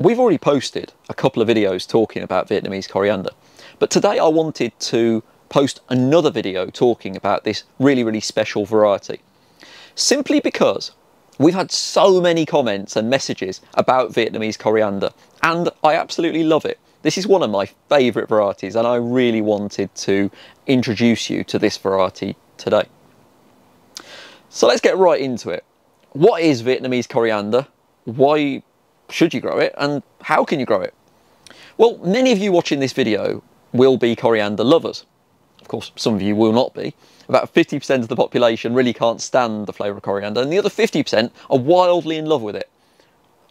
We've already posted a couple of videos talking about Vietnamese coriander, but today I wanted to post another video talking about this really special variety. Simply because we've had so many comments and messages about Vietnamese coriander, and I absolutely love it. This is one of my favourite varieties, and I really wanted to introduce you to this variety today. So let's get right into it. What is Vietnamese coriander? Why should you grow it, and how can you grow it? Well, many of you watching this video will be coriander lovers. Of course, some of you will not be. About 50% of the population really can't stand the flavour of coriander, and the other 50% are wildly in love with it.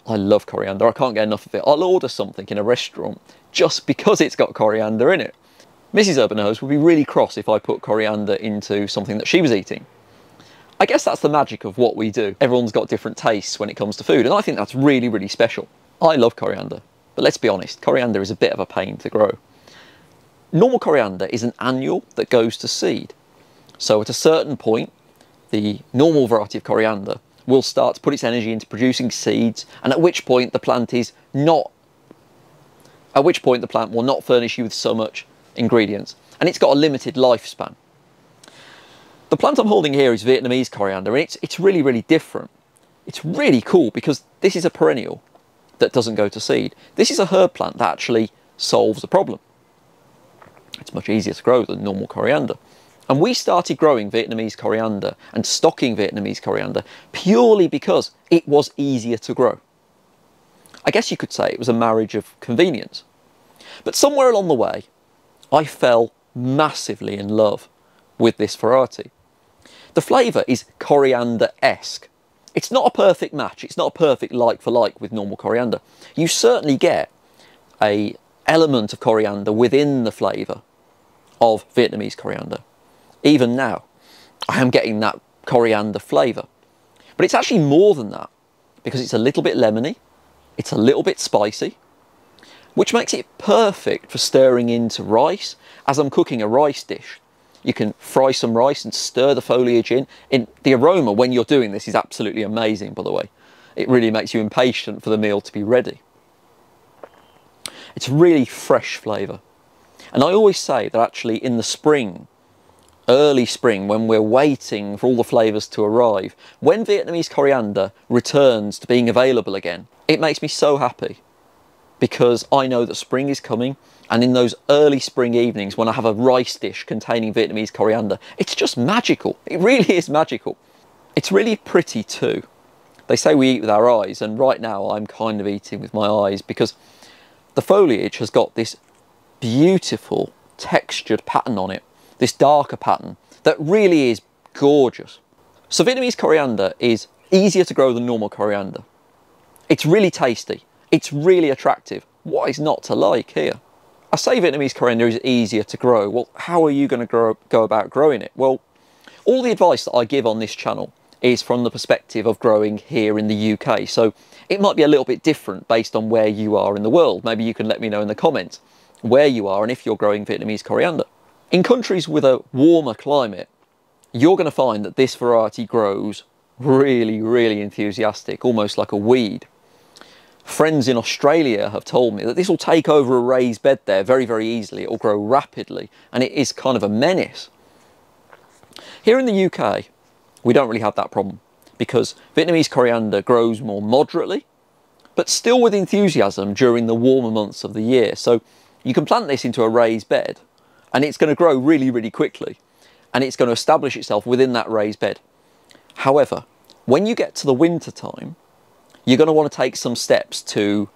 I love coriander, I can't get enough of it. I'll order something in a restaurant just because it's got coriander in it. Mrs. Urban Herbs would be really cross if I put coriander into something that she was eating. I guess that's the magic of what we do. Everyone's got different tastes when it comes to food, and I think that's really special. I love coriander, but let's be honest, coriander is a bit of a pain to grow. Normal coriander is an annual that goes to seed. So at a certain point, the normal variety of coriander will start to put its energy into producing seeds, and at which point the plant will not furnish you with so much ingredients, and it's got a limited lifespan. The plant I'm holding here is Vietnamese coriander, and it's really different. It's really cool because this is a perennial that doesn't go to seed. This is a herb plant that actually solves a problem. It's much easier to grow than normal coriander. And we started growing Vietnamese coriander and stocking Vietnamese coriander purely because it was easier to grow. I guess you could say it was a marriage of convenience. But somewhere along the way, I fell massively in love with this variety. The flavour is coriander-esque. It's not a perfect match, it's not a perfect like for like with normal coriander. You certainly get an element of coriander within the flavour of Vietnamese coriander. Even now, I am getting that coriander flavour. But it's actually more than that, because it's a little bit lemony, it's a little bit spicy, which makes it perfect for stirring into rice as I'm cooking a rice dish. You can fry some rice and stir the foliage in. The aroma when you're doing this is absolutely amazing, by the way. It really makes you impatient for the meal to be ready. It's really fresh flavour. And I always say that actually in the spring, early spring, when we're waiting for all the flavours to arrive, when Vietnamese coriander returns to being available again, it makes me so happy, because I know that spring is coming, and in those early spring evenings when I have a rice dish containing Vietnamese coriander, it's just magical. It really is magical. It's really pretty too. They say we eat with our eyes, and right now I'm kind of eating with my eyes because the foliage has got this beautiful textured pattern on it, this darker pattern that really is gorgeous. So Vietnamese coriander is easier to grow than normal coriander. It's really tasty. It's really attractive. What is not to like here? I say Vietnamese coriander is easier to grow. Well, how are you going to go about growing it? Well, all the advice that I give on this channel is from the perspective of growing here in the UK. So it might be a little bit different based on where you are in the world. Maybe you can let me know in the comments where you are and if you're growing Vietnamese coriander. In countries with a warmer climate, you're going to find that this variety grows really enthusiastic, almost like a weed. Friends in Australia have told me that this will take over a raised bed there very easily. It will grow rapidly, and it is kind of a menace. Here in the UK, we don't really have that problem because Vietnamese coriander grows more moderately, but still with enthusiasm during the warmer months of the year. So you can plant this into a raised bed, and it's going to grow really quickly, and it's going to establish itself within that raised bed. However, when you get to the winter time, you're going to want to take some steps to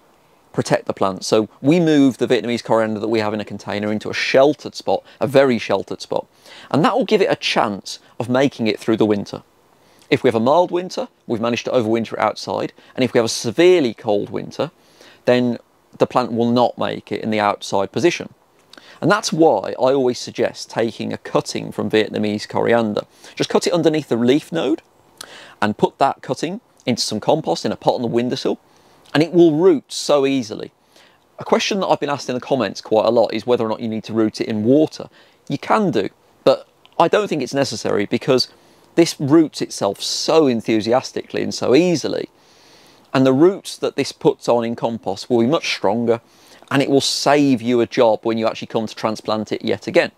protect the plant. So we move the Vietnamese coriander that we have in a container into a sheltered spot, a very sheltered spot. And that will give it a chance of making it through the winter. If we have a mild winter, we've managed to overwinter it outside. And if we have a severely cold winter, then the plant will not make it in the outside position. And that's why I always suggest taking a cutting from Vietnamese coriander. Just cut it underneath the leaf node and put that cutting into some compost in a pot on the windowsill, and it will root so easily. A question that I've been asked in the comments quite a lot is whether or not you need to root it in water. You can do, but I don't think it's necessary because this roots itself so enthusiastically and so easily. And the roots that this puts on in compost will be much stronger, and it will save you a job when you actually come to transplant it yet again.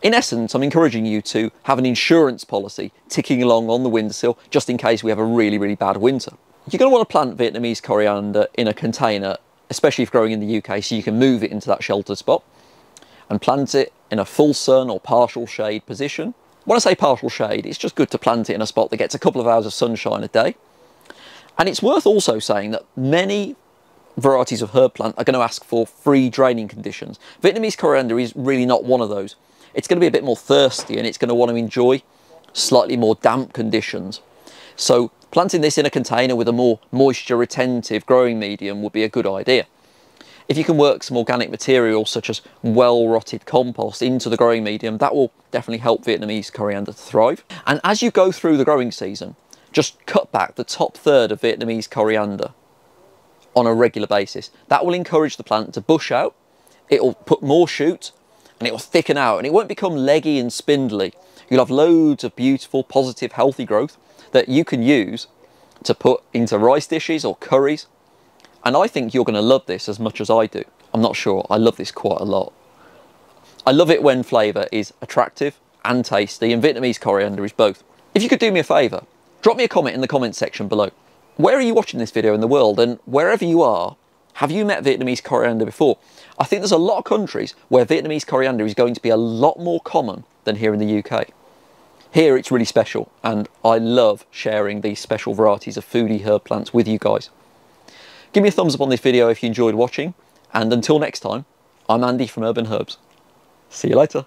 In essence, I'm encouraging you to have an insurance policy ticking along on the windowsill just in case we have a really, really bad winter. You're going to want to plant Vietnamese coriander in a container, especially if growing in the UK, so you can move it into that sheltered spot and plant it in a full sun or partial shade position. When I say partial shade, it's just good to plant it in a spot that gets a couple of hours of sunshine a day. And it's worth also saying that many varieties of herb plant are going to ask for free draining conditions. Vietnamese coriander is really not one of those. It's going to be a bit more thirsty, and it's going to want to enjoy slightly more damp conditions. So planting this in a container with a more moisture retentive growing medium would be a good idea. If you can work some organic material such as well rotted compost into the growing medium, that will definitely help Vietnamese coriander to thrive. And as you go through the growing season, just cut back the top third of Vietnamese coriander on a regular basis. That will encourage the plant to bush out, it will put more shoot, and it will thicken out, and it won't become leggy and spindly. You'll have loads of beautiful, positive, healthy growth that you can use to put into rice dishes or curries. And I think you're going to love this as much as I do. I'm not sure, I love this quite a lot. I love it when flavour is attractive and tasty, and Vietnamese coriander is both. If you could do me a favour, drop me a comment in the comment section below. Where are you watching this video in the world, and wherever you are, have you met Vietnamese coriander before? I think there's a lot of countries where Vietnamese coriander is going to be a lot more common than here in the UK. Here it's really special, and I love sharing these special varieties of foodie herb plants with you guys. Give me a thumbs up on this video if you enjoyed watching, and until next time, I'm Andy from Urban Herbs. See you later.